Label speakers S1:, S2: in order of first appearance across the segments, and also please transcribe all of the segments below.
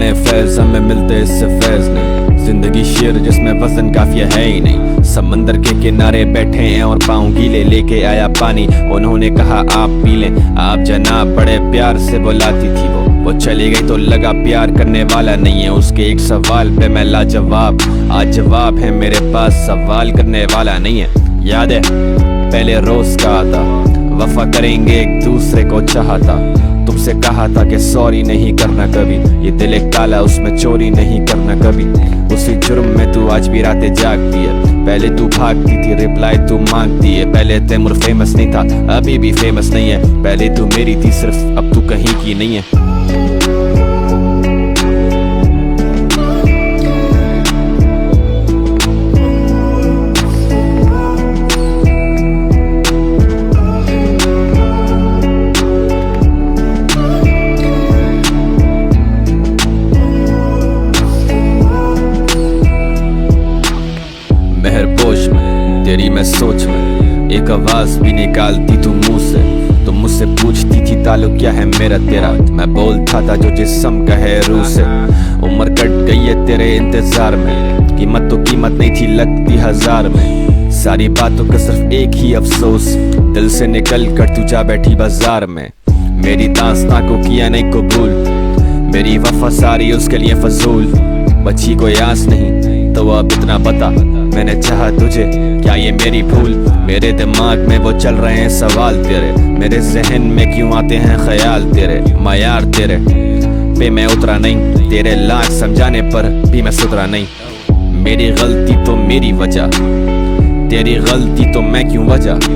S1: हैं फैज, हमें मिलते इससे फैज नहीं। जिंदगी शेर जिसमें वजन काफिया है ही नहीं। समंदर के किनारे बैठे हैं और पाँव गीले, लेके आया पानी, उन्होंने कहा आप पी लें। आप जनाब बड़े प्यार से बुलाती थी वो चली गई तो लगा प्यार करने वाला नहीं है। उसके एक सवाल पे मैं लाजवाब, आज जवाब है मेरे पास, सवाल करने वाला नहीं है। याद है पहले रोज कहा था वफा करेंगे, एक दूसरे को चाहता, तुमसे कहा था कि सॉरी नहीं करना कभी, ये दिल एक ताला उसमें चोरी नहीं करना कभी। उसी जुर्म में तू आज भी रातें जागती है, पहले तू भागती थी रिप्लाई तू मांगती है। पहले तैमूर फेमस नहीं था अभी भी फेमस नहीं है, पहले तू मेरी थी सिर्फ अब तू कहीं की नहीं है। मेहरपोश में तेरी मैं सोच में, एक आवाज भी निकालती तू मुंह से। तुम मुझसे पूछती थी ताल्लुक क्या है मेरा तेरा, मैं बोलता था जो जिस्म का है रूह से। उम्र कट गई है तेरे इंतजार में, कीमत तो कीमत नहीं थी लगती हजार में। सारी बातों का सिर्फ एक ही अफसोस, दिल से निकल कर तू जा बैठी बाजार में। मेरी दास्तां को किया नहीं कबूल, मेरी वफा सारी उसके लिए फजूल। बच्ची को आस नहीं तो अब इतना बता, मैंने चाहा तुझे क्या ये मेरी भूल। मेरे दिमाग में वो चल रहे हैं सवाल तेरे, मेरे जहन में क्यों आते हैं ख्याल तेरे। मयार तेरे पे मैं उतरा नहीं, तेरे लाख समझाने पर भी मैं सुधरा नहीं। मेरी गलती तो मेरी वजह, तेरी गलती तो मैं क्यों वजह।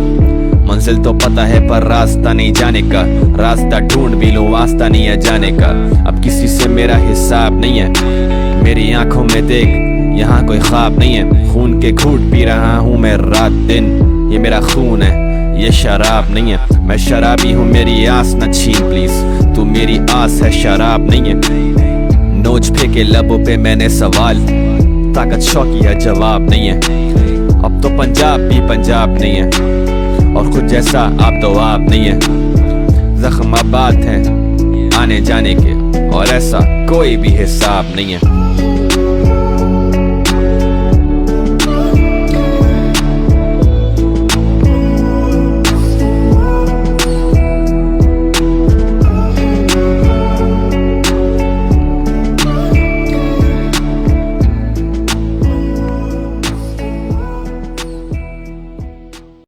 S1: मंजिल तो पता है पर रास्ता नहीं जाने का, रास्ता ढूंढ भी लो वास्ता नहीं है जाने का। अब किसी से मेरा हिसाब नहीं है, मेरी आंखों में देख यहाँ कोई ख्वाब नहीं है। खून के घूंट पी रहा हूँ मैं रात दिन, ये मेरा खून है ये शराब नहीं है। मैं शराबी हूँ मेरी आस न छीन प्लीज, तू मेरी आस है शराब नहीं है। नोच फेंके लबों पे मैंने सवाल, ताकत शौकी है जवाब नहीं है। अब तो पंजाब भी पंजाब नहीं है, और खुद जैसा आप तो आप नहीं है। जख्म आबाद हैं आने जाने के, और ऐसा कोई भी हिसाब नहीं है।